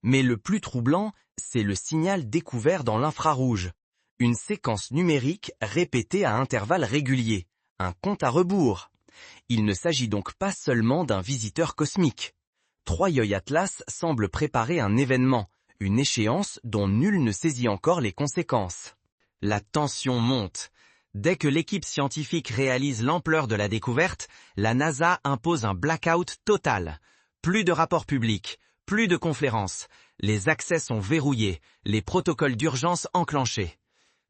Mais le plus troublant, c'est le signal découvert dans l'infrarouge. Une séquence numérique répétée à intervalles réguliers. Un compte à rebours. Il ne s'agit donc pas seulement d'un visiteur cosmique. Troyoi Atlas semble préparer un événement, une échéance dont nul ne saisit encore les conséquences. La tension monte. Dès que l'équipe scientifique réalise l'ampleur de la découverte, la NASA impose un blackout total. Plus de rapports publics, plus de conférences. Les accès sont verrouillés, les protocoles d'urgence enclenchés.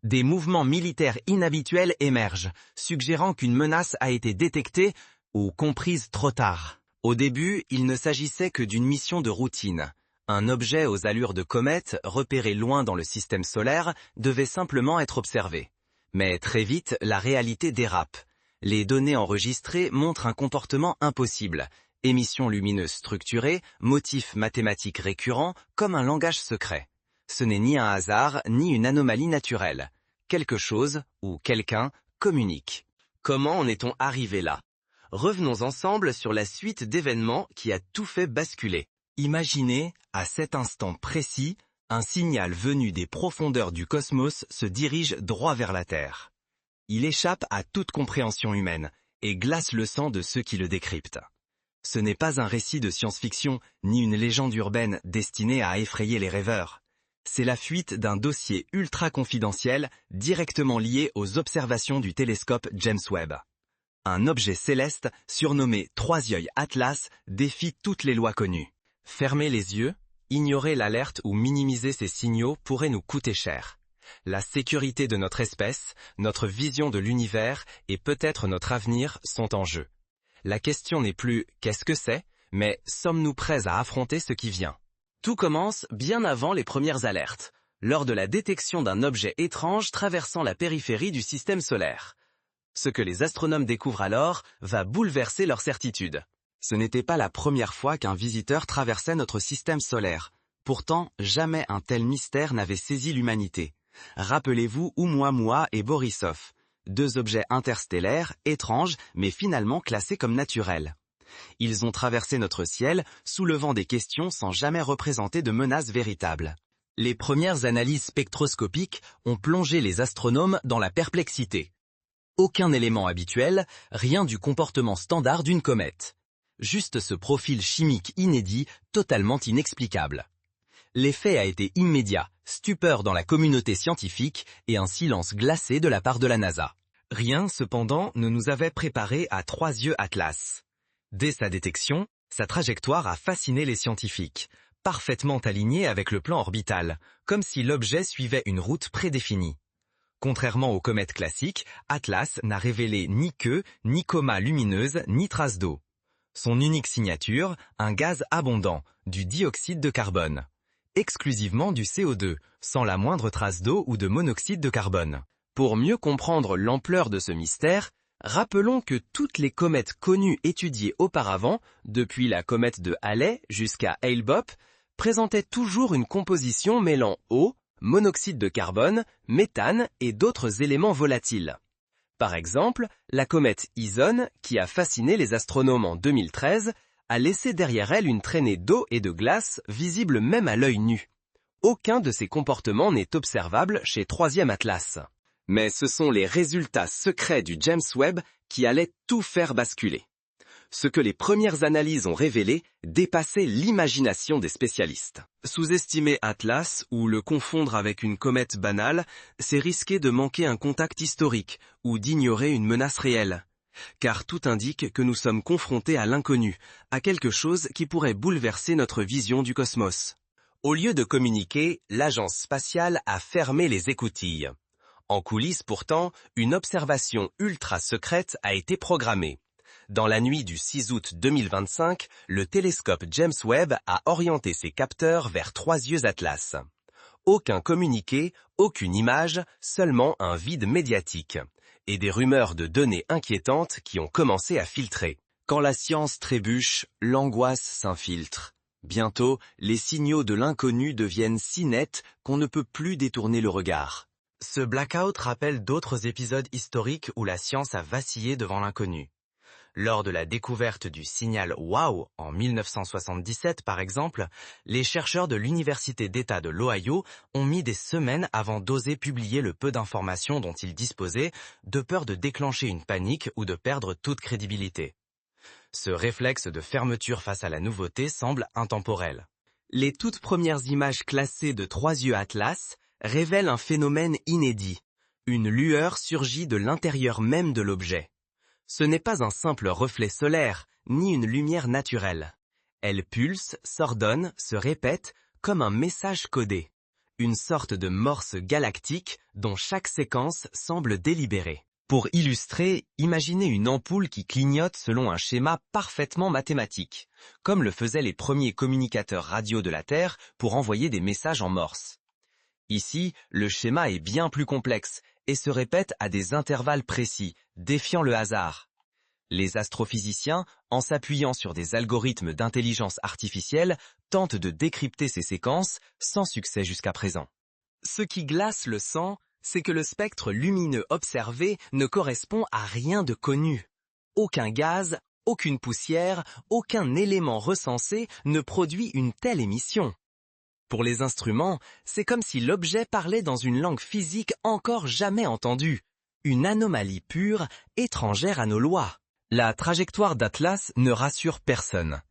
Des mouvements militaires inhabituels émergent, suggérant qu'une menace a été détectée ou comprise trop tard. Au début, il ne s'agissait que d'une mission de routine. Un objet aux allures de comète, repéré loin dans le système solaire, devait simplement être observé. Mais très vite, la réalité dérape. Les données enregistrées montrent un comportement impossible. Émissions lumineuses structurées, motifs mathématiques récurrents, comme un langage secret. Ce n'est ni un hasard, ni une anomalie naturelle. Quelque chose, ou quelqu'un, communique. Comment en est-on arrivé là? Revenons ensemble sur la suite d'événements qui a tout fait basculer. Imaginez, à cet instant précis, un signal venu des profondeurs du cosmos se dirige droit vers la Terre. Il échappe à toute compréhension humaine et glace le sang de ceux qui le décryptent. Ce n'est pas un récit de science-fiction ni une légende urbaine destinée à effrayer les rêveurs. C'est la fuite d'un dossier ultra confidentiel directement lié aux observations du télescope James Webb. Un objet céleste surnommé Troyoi Atlas défie toutes les lois connues. Fermer les yeux, ignorer l'alerte ou minimiser ces signaux pourrait nous coûter cher. La sécurité de notre espèce, notre vision de l'univers et peut-être notre avenir sont en jeu. La question n'est plus « qu'est-ce que c'est ?», mais « sommes-nous prêts à affronter ce qui vient ?» Tout commence bien avant les premières alertes, lors de la détection d'un objet étrange traversant la périphérie du système solaire. Ce que les astronomes découvrent alors va bouleverser leur certitude. Ce n'était pas la première fois qu'un visiteur traversait notre système solaire. Pourtant, jamais un tel mystère n'avait saisi l'humanité. Rappelez-vous Oumuamua et Borisov, deux objets interstellaires, étranges, mais finalement classés comme naturels. Ils ont traversé notre ciel, soulevant des questions sans jamais représenter de menace véritable. Les premières analyses spectroscopiques ont plongé les astronomes dans la perplexité. Aucun élément habituel, rien du comportement standard d'une comète. Juste ce profil chimique inédit, totalement inexplicable. L'effet a été immédiat, stupeur dans la communauté scientifique et un silence glacé de la part de la NASA. Rien, cependant, ne nous avait préparé à Troyoi Atlas. Dès sa détection, sa trajectoire a fasciné les scientifiques, parfaitement alignée avec le plan orbital, comme si l'objet suivait une route prédéfinie. Contrairement aux comètes classiques, Atlas n'a révélé ni queue, ni coma lumineuse, ni trace d'eau. Son unique signature, un gaz abondant, du dioxyde de carbone. Exclusivement du CO2, sans la moindre trace d'eau ou de monoxyde de carbone. Pour mieux comprendre l'ampleur de ce mystère, rappelons que toutes les comètes connues étudiées auparavant, depuis la comète de Halley jusqu'à Hale-Bopp, présentaient toujours une composition mêlant eau, monoxyde de carbone, méthane et d'autres éléments volatiles. Par exemple, la comète Ison, qui a fasciné les astronomes en 2013, a laissé derrière elle une traînée d'eau et de glace visible même à l'œil nu. Aucun de ces comportements n'est observable chez Troyoi Atlas. Mais ce sont les résultats secrets du James Webb qui allaient tout faire basculer. Ce que les premières analyses ont révélé dépassait l'imagination des spécialistes. Sous-estimer Atlas ou le confondre avec une comète banale, c'est risquer de manquer un contact historique ou d'ignorer une menace réelle. Car tout indique que nous sommes confrontés à l'inconnu, à quelque chose qui pourrait bouleverser notre vision du cosmos. Au lieu de communiquer, l'agence spatiale a fermé les écoutilles. En coulisses pourtant, une observation ultra secrète a été programmée. Dans la nuit du 6 août 2025, le télescope James Webb a orienté ses capteurs vers Troyoi Atlas. Aucun communiqué, aucune image, seulement un vide médiatique. Et des rumeurs de données inquiétantes qui ont commencé à filtrer. Quand la science trébuche, l'angoisse s'infiltre. Bientôt, les signaux de l'inconnu deviennent si nets qu'on ne peut plus détourner le regard. Ce blackout rappelle d'autres épisodes historiques où la science a vacillé devant l'inconnu. Lors de la découverte du signal WOW en 1977 par exemple, les chercheurs de l'Université d'État de l'Ohio ont mis des semaines avant d'oser publier le peu d'informations dont ils disposaient, de peur de déclencher une panique ou de perdre toute crédibilité. Ce réflexe de fermeture face à la nouveauté semble intemporel. Les toutes premières images classées de 3 yeux Atlas révèlent un phénomène inédit. Une lueur surgit de l'intérieur même de l'objet. Ce n'est pas un simple reflet solaire, ni une lumière naturelle. Elle pulse, s'ordonne, se répète, comme un message codé. Une sorte de morse galactique dont chaque séquence semble délibérée. Pour illustrer, imaginez une ampoule qui clignote selon un schéma parfaitement mathématique, comme le faisaient les premiers communicateurs radio de la Terre pour envoyer des messages en morse. Ici, le schéma est bien plus complexe et se répète à des intervalles précis, défiant le hasard. Les astrophysiciens, en s'appuyant sur des algorithmes d'intelligence artificielle, tentent de décrypter ces séquences sans succès jusqu'à présent. Ce qui glace le sang, c'est que le spectre lumineux observé ne correspond à rien de connu. Aucun gaz, aucune poussière, aucun élément recensé ne produit une telle émission. Pour les instruments, c'est comme si l'objet parlait dans une langue physique encore jamais entendue, une anomalie pure, étrangère à nos lois. La trajectoire d'Atlas ne rassure personne.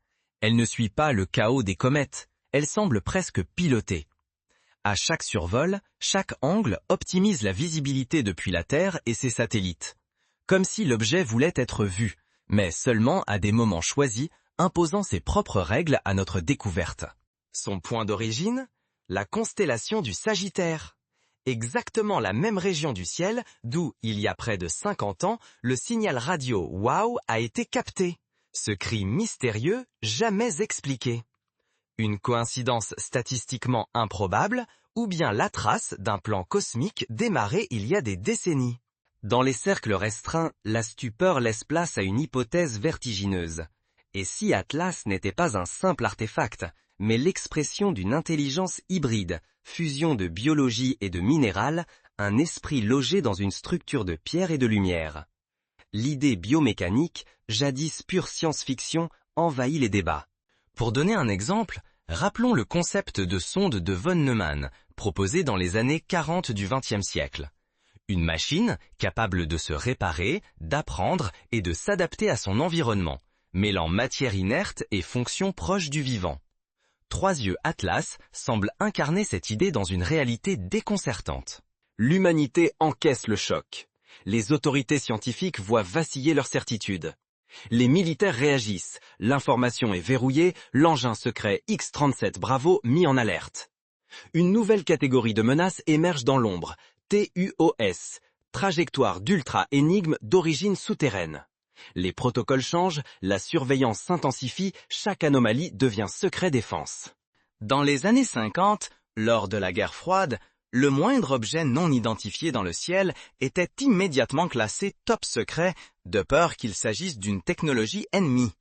Elle ne suit pas le chaos des comètes, elle semble presque pilotée. À chaque survol, chaque angle optimise la visibilité depuis la Terre et ses satellites. Comme si l'objet voulait être vu, mais seulement à des moments choisis, imposant ses propres règles à notre découverte. Son point d'origine, la constellation du Sagittaire. Exactement la même région du ciel d'où, il y a près de 50 ans, le signal radio WOW a été capté. Ce cri mystérieux, jamais expliqué. Une coïncidence statistiquement improbable, ou bien la trace d'un plan cosmique démarré il y a des décennies. Dans les cercles restreints, la stupeur laisse place à une hypothèse vertigineuse. Et si Atlas n'était pas un simple artefact, mais l'expression d'une intelligence hybride, fusion de biologie et de minéral, un esprit logé dans une structure de pierre et de lumière. L'idée biomécanique, jadis pure science-fiction, envahit les débats. Pour donner un exemple, rappelons le concept de sonde de von Neumann, proposé dans les années 40 du XXe siècle. Une machine capable de se réparer, d'apprendre et de s'adapter à son environnement, mêlant matière inerte et fonctions proches du vivant. 3 yeux Atlas semble incarner cette idée dans une réalité déconcertante. L'humanité encaisse le choc. Les autorités scientifiques voient vaciller leurs certitudes. Les militaires réagissent, l'information est verrouillée, l'engin secret X-37 Bravo mis en alerte. Une nouvelle catégorie de menaces émerge dans l'ombre, TUOS, trajectoire d'ultra-énigme d'origine souterraine. Les protocoles changent, la surveillance s'intensifie, chaque anomalie devient secret défense. Dans les années 50, lors de la guerre froide, le moindre objet non identifié dans le ciel était immédiatement classé top secret, de peur qu'il s'agisse d'une technologie ennemie.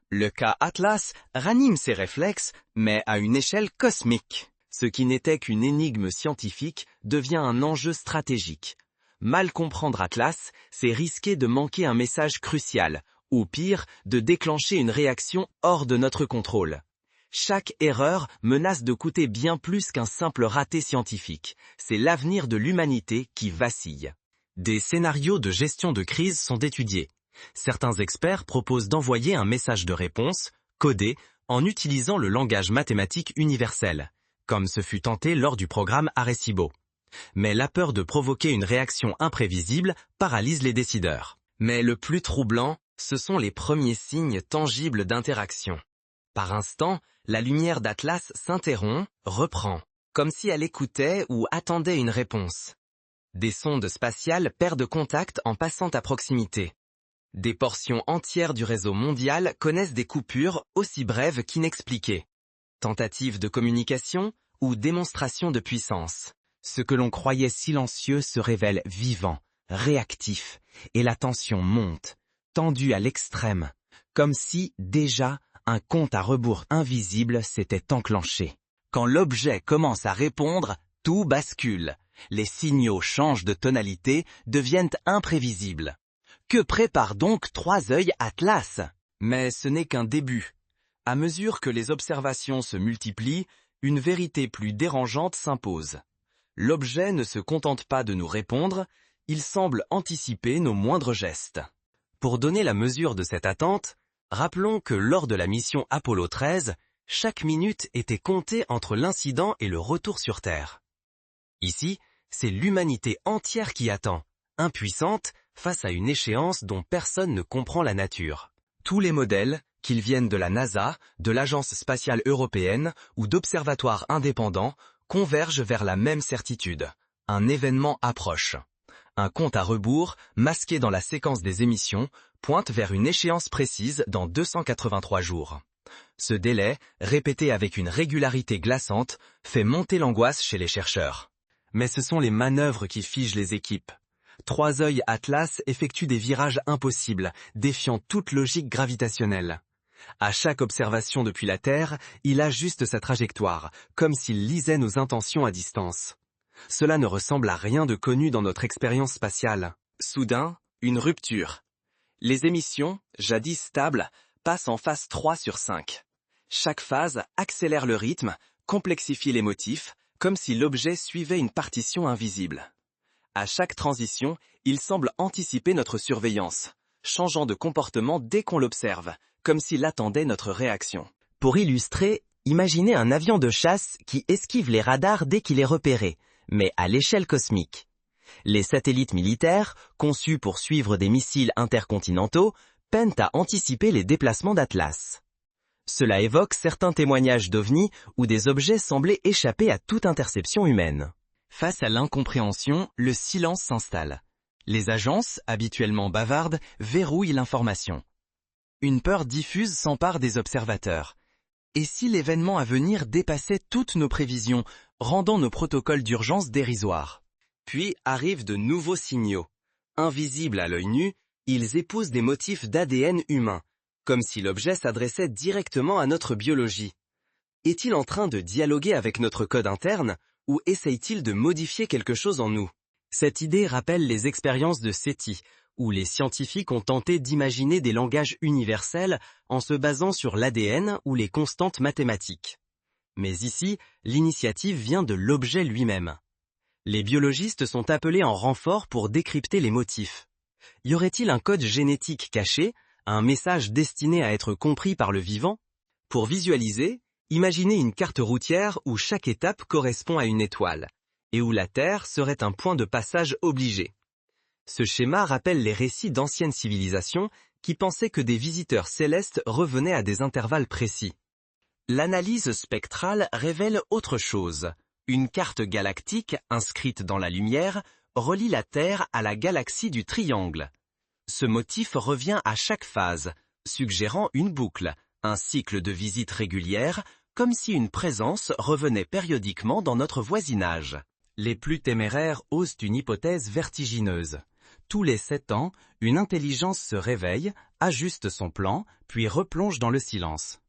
Le cas Atlas ranime ses réflexes, mais à une échelle cosmique. Ce qui n'était qu'une énigme scientifique devient un enjeu stratégique. Mal comprendre Atlas, c'est risquer de manquer un message crucial, ou pire, de déclencher une réaction hors de notre contrôle. Chaque erreur menace de coûter bien plus qu'un simple raté scientifique. C'est l'avenir de l'humanité qui vacille. Des scénarios de gestion de crise sont étudiés. Certains experts proposent d'envoyer un message de réponse, codé, en utilisant le langage mathématique universel, comme ce fut tenté lors du programme Arecibo. Mais la peur de provoquer une réaction imprévisible paralyse les décideurs. Mais le plus troublant, ce sont les premiers signes tangibles d'interaction. Par instant, la lumière d'Atlas s'interrompt, reprend, comme si elle écoutait ou attendait une réponse. Des sondes spatiales perdent contact en passant à proximité. Des portions entières du réseau mondial connaissent des coupures aussi brèves qu'inexpliquées. Tentatives de communication ou démonstration de puissance. Ce que l'on croyait silencieux se révèle vivant, réactif, et la tension monte, tendue à l'extrême, comme si, déjà, un compte à rebours invisible s'était enclenché. Quand l'objet commence à répondre, tout bascule. Les signaux changent de tonalité, deviennent imprévisibles. Que prépare donc 3 œils Atlas? Mais ce n'est qu'un début. À mesure que les observations se multiplient, une vérité plus dérangeante s'impose. L'objet ne se contente pas de nous répondre, il semble anticiper nos moindres gestes. Pour donner la mesure de cette attente, rappelons que lors de la mission Apollo 13, chaque minute était comptée entre l'incident et le retour sur Terre. Ici, c'est l'humanité entière qui attend, impuissante face à une échéance dont personne ne comprend la nature. Tous les modèles, qu'ils viennent de la NASA, de l'Agence spatiale européenne ou d'observatoires indépendants, convergent vers la même certitude. Un événement approche. Un compte à rebours, masqué dans la séquence des émissions, pointe vers une échéance précise dans 283 jours. Ce délai, répété avec une régularité glaçante, fait monter l'angoisse chez les chercheurs. Mais ce sont les manœuvres qui figent les équipes. 3 œils Atlas effectuent des virages impossibles, défiant toute logique gravitationnelle. À chaque observation depuis la Terre, il ajuste sa trajectoire, comme s'il lisait nos intentions à distance. Cela ne ressemble à rien de connu dans notre expérience spatiale. Soudain, une rupture. Les émissions, jadis stables, passent en phase 3 sur 5. Chaque phase accélère le rythme, complexifie les motifs, comme si l'objet suivait une partition invisible. À chaque transition, il semble anticiper notre surveillance, changeant de comportement dès qu'on l'observe, comme s'il attendait notre réaction. Pour illustrer, imaginez un avion de chasse qui esquive les radars dès qu'il est repéré, mais à l'échelle cosmique. Les satellites militaires, conçus pour suivre des missiles intercontinentaux, peinent à anticiper les déplacements d'Atlas. Cela évoque certains témoignages d'OVNI où des objets semblaient échapper à toute interception humaine. Face à l'incompréhension, le silence s'installe. Les agences, habituellement bavardes, verrouillent l'information. Une peur diffuse s'empare des observateurs. Et si l'événement à venir dépassait toutes nos prévisions, rendant nos protocoles d'urgence dérisoires? Puis arrivent de nouveaux signaux. Invisibles à l'œil nu, ils épousent des motifs d'ADN humain, comme si l'objet s'adressait directement à notre biologie. Est-il en train de dialoguer avec notre code interne, ou essaye-t-il de modifier quelque chose en nous? Cette idée rappelle les expériences de SETI, où les scientifiques ont tenté d'imaginer des langages universels en se basant sur l'ADN ou les constantes mathématiques. Mais ici, l'initiative vient de l'objet lui-même. Les biologistes sont appelés en renfort pour décrypter les motifs. Y aurait-il un code génétique caché, un message destiné à être compris par le vivant? Pour visualiser, imaginez une carte routière où chaque étape correspond à une étoile, et où la Terre serait un point de passage obligé. Ce schéma rappelle les récits d'anciennes civilisations qui pensaient que des visiteurs célestes revenaient à des intervalles précis. L'analyse spectrale révèle autre chose. Une carte galactique, inscrite dans la lumière, relie la Terre à la galaxie du Triangle. Ce motif revient à chaque phase, suggérant une boucle, un cycle de visites régulières, comme si une présence revenait périodiquement dans notre voisinage. Les plus téméraires osent une hypothèse vertigineuse. Tous les 7 ans, une intelligence se réveille, ajuste son plan, puis replonge dans le silence.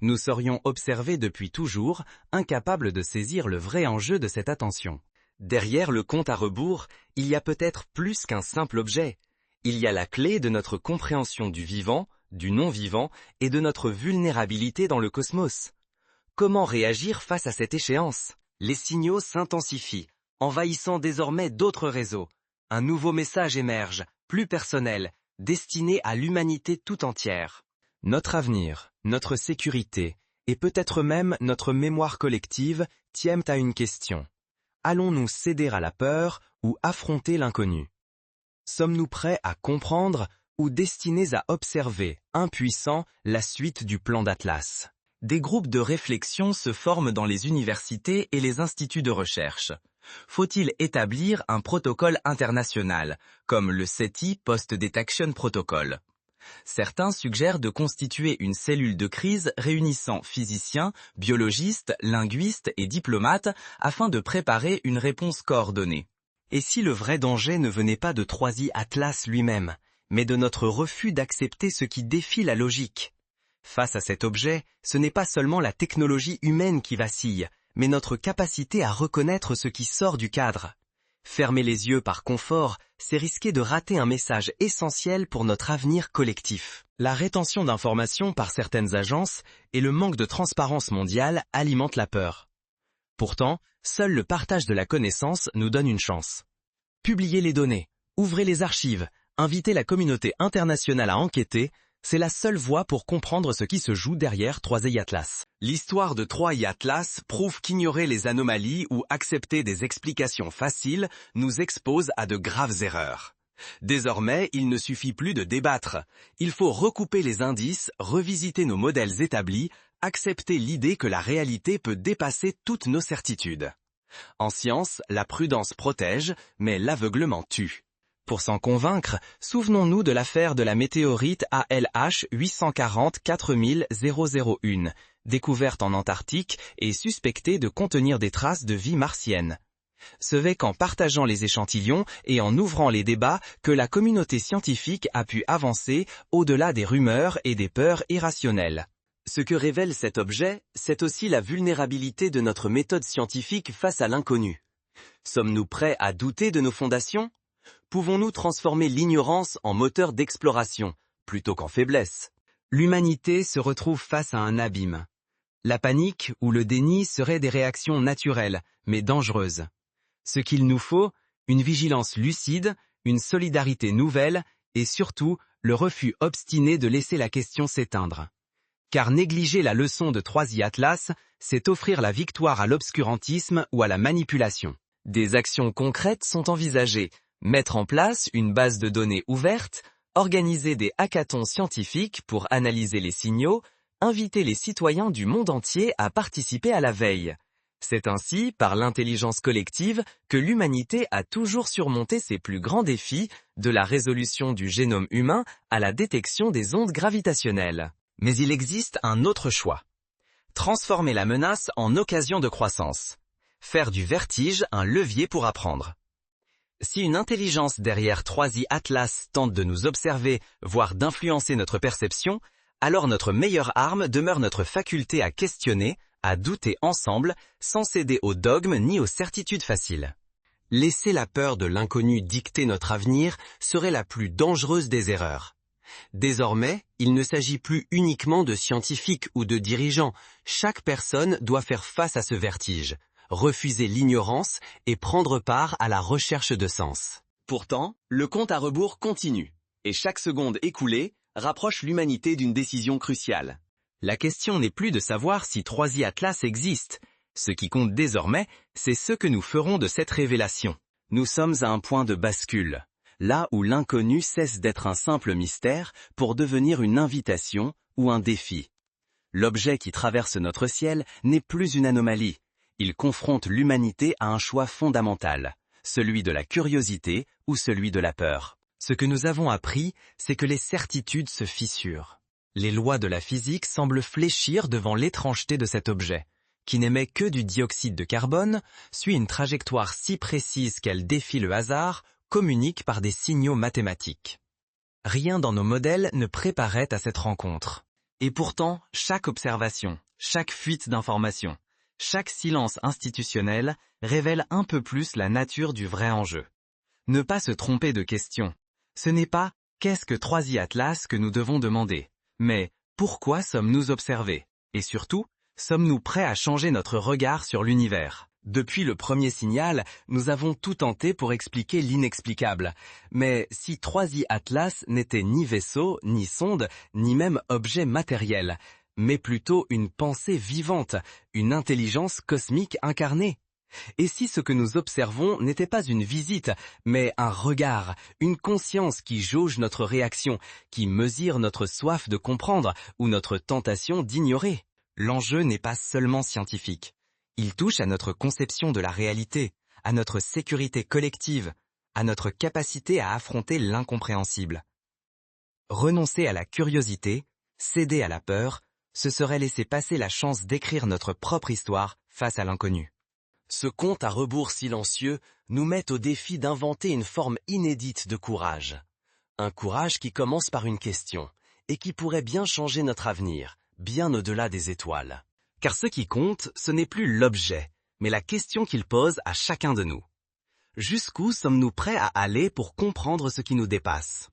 Nous serions observés depuis toujours, incapables de saisir le vrai enjeu de cette attention. Derrière le compte à rebours, il y a peut-être plus qu'un simple objet. Il y a la clé de notre compréhension du vivant, du non-vivant et de notre vulnérabilité dans le cosmos. Comment réagir face à cette échéance? Les signaux s'intensifient, envahissant désormais d'autres réseaux. Un nouveau message émerge, plus personnel, destiné à l'humanité tout entière. Notre avenir, notre sécurité, et peut-être même notre mémoire collective tiennent à une question. Allons-nous céder à la peur ou affronter l'inconnu? Sommes-nous prêts à comprendre ou destinés à observer, impuissants, la suite du plan d'Atlas? Des groupes de réflexion se forment dans les universités et les instituts de recherche. Faut-il établir un protocole international, comme le SETI Post-Detection Protocol? Certains suggèrent de constituer une cellule de crise réunissant physiciens, biologistes, linguistes et diplomates afin de préparer une réponse coordonnée. Et si le vrai danger ne venait pas de 3i Atlas lui-même, mais de notre refus d'accepter ce qui défie la logique? Face à cet objet, ce n'est pas seulement la technologie humaine qui vacille, mais notre capacité à reconnaître ce qui sort du cadre. Fermer les yeux par confort, c'est risquer de rater un message essentiel pour notre avenir collectif. La rétention d'informations par certaines agences et le manque de transparence mondiale alimentent la peur. Pourtant, seul le partage de la connaissance nous donne une chance. Publier les données, ouvrez les archives, inviter la communauté internationale à enquêter, c'est la seule voie pour comprendre ce qui se joue derrière 3i Atlas. L'histoire de 3i Atlas prouve qu'ignorer les anomalies ou accepter des explications faciles nous expose à de graves erreurs. Désormais, il ne suffit plus de débattre. Il faut recouper les indices, revisiter nos modèles établis, accepter l'idée que la réalité peut dépasser toutes nos certitudes. En science, la prudence protège, mais l'aveuglement tue. Pour s'en convaincre, souvenons-nous de l'affaire de la météorite ALH 840-4001, découverte en Antarctique et suspectée de contenir des traces de vie martienne. Ce n'est qu'en partageant les échantillons et en ouvrant les débats que la communauté scientifique a pu avancer au-delà des rumeurs et des peurs irrationnelles. Ce que révèle cet objet, c'est aussi la vulnérabilité de notre méthode scientifique face à l'inconnu. Sommes-nous prêts à douter de nos fondations ? Pouvons-nous transformer l'ignorance en moteur d'exploration, plutôt qu'en faiblesse ? L'humanité se retrouve face à un abîme. La panique ou le déni seraient des réactions naturelles, mais dangereuses. Ce qu'il nous faut, une vigilance lucide, une solidarité nouvelle, et surtout, le refus obstiné de laisser la question s'éteindre. Car négliger la leçon de 3i Atlas, c'est offrir la victoire à l'obscurantisme ou à la manipulation. Des actions concrètes sont envisagées. Mettre en place une base de données ouverte, organiser des hackathons scientifiques pour analyser les signaux, inviter les citoyens du monde entier à participer à la veille. C'est ainsi, par l'intelligence collective, que l'humanité a toujours surmonté ses plus grands défis, de la résolution du génome humain à la détection des ondes gravitationnelles. Mais il existe un autre choix. Transformer la menace en occasion de croissance. Faire du vertige un levier pour apprendre. Si une intelligence derrière 3i Atlas tente de nous observer, voire d'influencer notre perception, alors notre meilleure arme demeure notre faculté à questionner, à douter ensemble, sans céder aux dogmes ni aux certitudes faciles. Laisser la peur de l'inconnu dicter notre avenir serait la plus dangereuse des erreurs. Désormais, il ne s'agit plus uniquement de scientifiques ou de dirigeants, chaque personne doit faire face à ce vertige. Refuser l'ignorance et prendre part à la recherche de sens. Pourtant, le compte à rebours continue, et chaque seconde écoulée rapproche l'humanité d'une décision cruciale. La question n'est plus de savoir si 3i Atlas existe. Ce qui compte désormais, c'est ce que nous ferons de cette révélation. Nous sommes à un point de bascule, là où l'inconnu cesse d'être un simple mystère pour devenir une invitation ou un défi. L'objet qui traverse notre ciel n'est plus une anomalie. Il confronte l'humanité à un choix fondamental, celui de la curiosité ou celui de la peur. Ce que nous avons appris, c'est que les certitudes se fissurent. Les lois de la physique semblent fléchir devant l'étrangeté de cet objet, qui n'émet que du dioxyde de carbone, suit une trajectoire si précise qu'elle défie le hasard, communique par des signaux mathématiques. Rien dans nos modèles ne préparait à cette rencontre. Et pourtant, chaque observation, chaque fuite d'informations, chaque silence institutionnel révèle un peu plus la nature du vrai enjeu. Ne pas se tromper de question. Ce n'est pas « qu'est-ce que 3i Atlas » que nous devons demander, mais « pourquoi sommes-nous observés ?» et surtout, sommes-nous prêts à changer notre regard sur l'univers ? Depuis le premier signal, nous avons tout tenté pour expliquer l'inexplicable. Mais si 3i Atlas n'était ni vaisseau, ni sonde, ni même objet matériel, mais plutôt une pensée vivante, une intelligence cosmique incarnée. Et si ce que nous observons n'était pas une visite, mais un regard, une conscience qui jauge notre réaction, qui mesure notre soif de comprendre ou notre tentation d'ignorer? L'enjeu n'est pas seulement scientifique. Il touche à notre conception de la réalité, à notre sécurité collective, à notre capacité à affronter l'incompréhensible. Renoncer à la curiosité, céder à la peur, ce serait laisser passer la chance d'écrire notre propre histoire face à l'inconnu. Ce compte à rebours silencieux nous met au défi d'inventer une forme inédite de courage. Un courage qui commence par une question, et qui pourrait bien changer notre avenir, bien au-delà des étoiles. Car ce qui compte, ce n'est plus l'objet, mais la question qu'il pose à chacun de nous. Jusqu'où sommes-nous prêts à aller pour comprendre ce qui nous dépasse?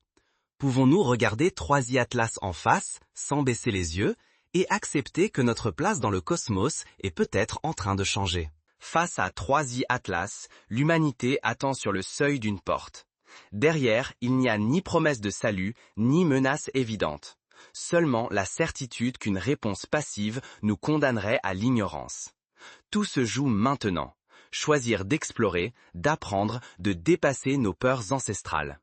Pouvons-nous regarder 3i Atlas en face, sans baisser les yeux, et accepter que notre place dans le cosmos est peut-être en train de changer? Face à 3i Atlas, l'humanité attend sur le seuil d'une porte. Derrière, il n'y a ni promesse de salut, ni menace évidente. Seulement la certitude qu'une réponse passive nous condamnerait à l'ignorance. Tout se joue maintenant. Choisir d'explorer, d'apprendre, de dépasser nos peurs ancestrales.